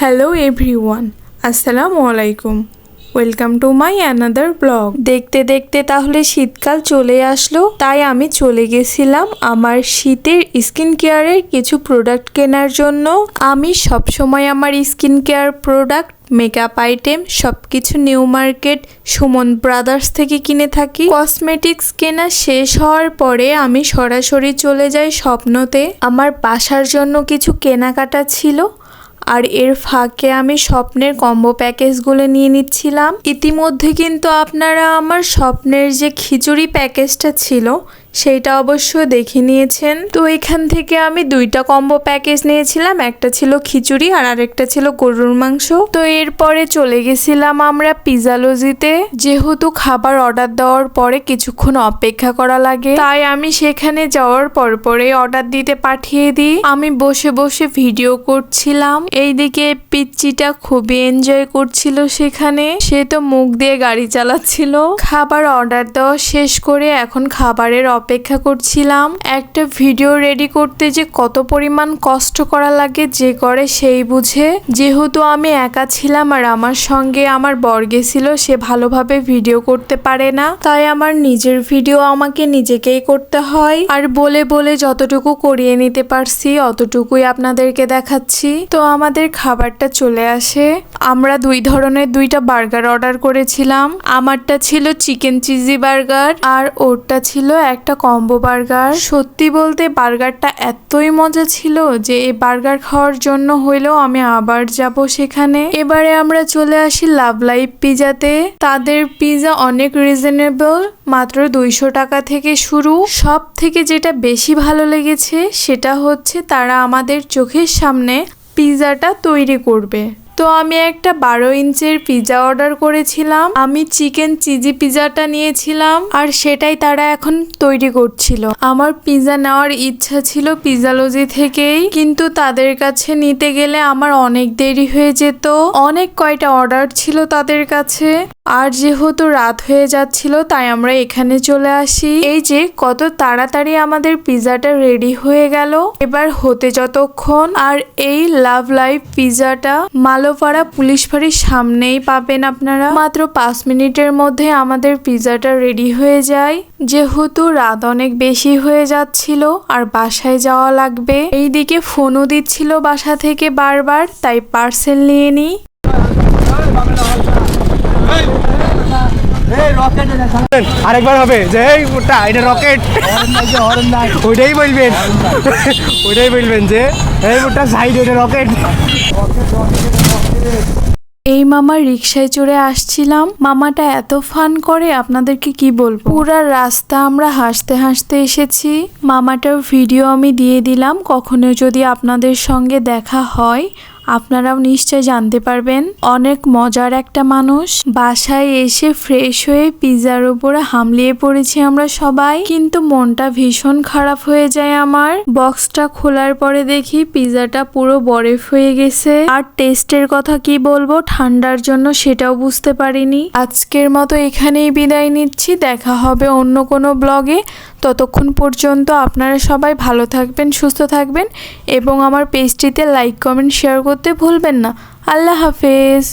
Hello everyone, আসসালামু আলাইকুম। Welcome to my another blog. দেখতে দেখতে তাহলে শীতকাল চলে আসলো, তাই আমি চলে গেছিলাম আমার শীতের স্কিন কেয়ারের কিছু প্রোডাক্ট কেনার জন্য। আমি সবসময় আমার skin care product, makeup item সব কিছু নিউ মার্কেট সুমন ব্রাদার্স থেকে কিনে থাকি। কসমেটিক্স কেনা শেষ হওয়ার পরে আমি সরাসরি চলে যাই স্বপ্নতে। আমার বাসার জন্য কিছু কেনাকাটা ছিল, আর এর ফাঁকে আমি স্বপ্নের কম্বো প্যাকেজগুলো নিয়ে নিচ্ছিলাম। ইতিমধ্যে কিন্তু আপনারা আমার স্বপ্নের যে খিচুড়ি প্যাকেজটা ছিল সেইটা অবশ্য দেখে নিয়েছেন। তো এখান থেকে আমি দুইটা কম্বো প্যাকেজ নিয়েছিলাম, একটা ছিল খিচুড়ি আর আরেকটা ছিল গরুর মাংস। তো এরপরে চলে গেছিলাম আমরা পিজালজিতে। যেহেতু খাবার অর্ডার দেওয়ার পরে কিছুক্ষণ অপেক্ষা করা লাগে, তাই আমি সেখানে যাওয়ার পরে অর্ডার দিতে পাঠিয়ে দিই। আমি বসে বসে ভিডিও করছিলাম, এইদিকে পিচ্চিটা খুবই এনজয় করছিল সেখানে। সে তো মুখ দিয়ে গাড়ি চালাচ্ছিল। খাবার অর্ডার দেওয়া শেষ করে এখন খাবারের অপেক্ষা করছিলাম। একটা ভিডিও রেডি করতে যে কত পরিমাণ কষ্ট করা লাগে যে করে সেই বুঝে। যেহেতু আমি একা ছিলাম আর আমার সঙ্গে আমার বর গেছিল, সে ভালোভাবে ভিডিও করতে পারে না, তাই আমার নিজের ভিডিও আমাকে নিজেকেই করতে হয়। আর বলে বলে যতটুকু করিয়ে নিতে পারছি অতটুকুই আপনাদেরকে দেখাচ্ছি। তো আমাদের খাবারটা চলে আসে। আমরা দুই ধরনের দুইটা বার্গার অর্ডার করেছিলাম। আমারটা ছিল চিকেন চিজি বার্গার আর ওরটা ছিল একটা কম্বো বার্গার। সত্যি বলতে বার্গারটা এতই মজা ছিল যে এই বার্গার খাওয়ার জন্য হইলেও আমি আবার যাব সেখানে। এবারে আমরা চলে আসি লাভ লাইফ পিজাতে। তাদের পিজা অনেক রিজনেবল, মাত্র 200 টাকা থেকে শুরু। সব থেকে যেটা বেশি ভালো লেগেছে সেটা হচ্ছে তারা আমাদের চোখের সামনে পিজাটা তৈরি করবে। তো আমি একটা 12 ইঞ্চের পিজা অর্ডার করেছিলাম। আমি চিকেন চিজি পিজাটা নিয়েছিলাম আর সেটাই তারা এখন তৈরি করছিল। আমার পিজা নেওয়ার ইচ্ছা ছিল পিজালজি থেকেই, কিন্তু তাদের কাছে নিতে গেলে আমার অনেক দেরি হয়ে যেত। অনেক কয়টা অর্ডার ছিল তাদের কাছে, আর যেহেতু রাত হয়ে যাচ্ছিল তাই আমরা এখানে চলে আসি। এই যে কত তাড়াতাড়ি আমাদের পিজাটা রেডি হয়ে গেল। এবার হতে যতক্ষণ। আর এই লাভ লাইফ পিজাটা মালোপাড়া পুলিশ ফাঁড়ির সামনেই পাবেন আপনারা। মাত্র 5 মিনিটের মধ্যে আমাদের পিজাটা রেডি হয়ে যায়। যেহেতু রাত অনেক বেশি হয়ে যাচ্ছিল আর বাসায় যাওয়া লাগবে, এইদিকে ফোনও দিচ্ছিল বাসা থেকে বারবার, তাই পার্সেল নিয়ে নিই। আরেকবার হবে যে এটা রকেট, ওইটাই বলবেন, ওইটাই বলবেন যে এই মোটা সাইড এটা রকেট। এই মামার রিক্সায় চড়ে আসছিলাম। মামাটা এত ফান করে আপনাদেরকে কি বলবো। পুরা রাস্তা আমরা হাসতে হাসতে এসেছি। মামাটার ভিডিও আমি দিয়ে দিলাম, কখনো যদি আপনাদের সঙ্গে দেখা হয় আপনারাও নিশ্চয় জানতে পারবেন। অনেক মজার একটা মানুষ। বাসায় এসে ফ্রেশ হয়ে পিজার উপরে হামলিয়ে পড়েছি আমরা সবাই, কিন্তু মনটা ভীষণ খারাপ হয়ে যায় আমার। বক্সটা খোলার পরে দেখি পিজাটা পুরো বরফ হয়ে গেছে। আর টেস্টের কথা কি বলবো, ঠান্ডার জন্য সেটাও বুঝতে পারিনি। আজকের মতো এখানেই বিদায় নিচ্ছি, দেখা হবে অন্য কোনো ব্লগে। ততক্ষণ পর্যন্ত আপনারা সবাই ভালো থাকবেন, সুস্থ থাকবেন এবং আমার পেজটিতে লাইক কমেন্ট শেয়ার করতে ভুলবেন না। আল্লাহ হাফেজ।